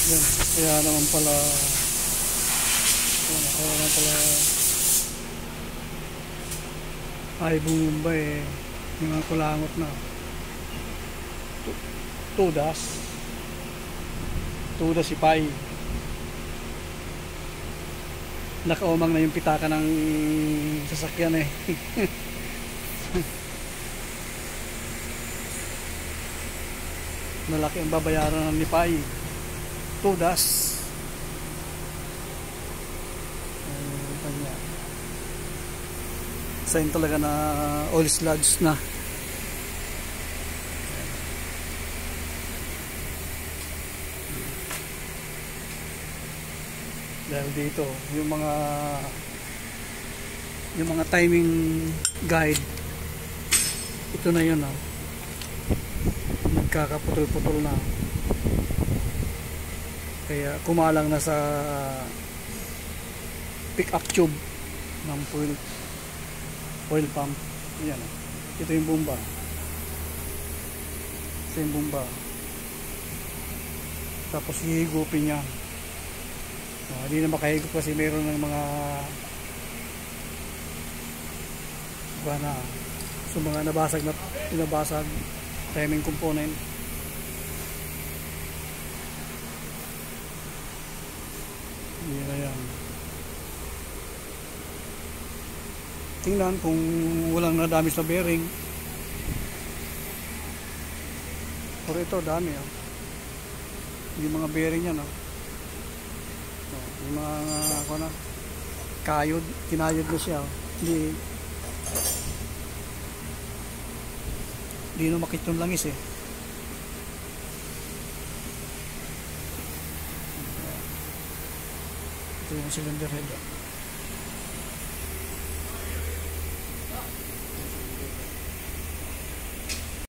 Yan. Kaya naman pala ay bumumba eh. Yung mga kulangot na. Tudas. Tudas si Pai. Nakaumang na yung pitaka ng sasakyan eh. Malaki ang babayaran ni Pai. Tudas. Sign talaga na all sludge na. Dahil dito yung mga timing guide, ito na yun nagkakaputol-putol na, kaya kumalang na sa pick up tube ng oil pump. Yan, ito yung bomba, tapos hihigupin niya. Hindi na makahigop kasi meron ng mga nabasag timing component. Yan na yan. Tingnan kung walang na-damage na bearing. Pero ito dami yung mga bearing yan yung mga kayod, kinayod na siya hindi na makit yung langis eh. Ito yung cylinder head.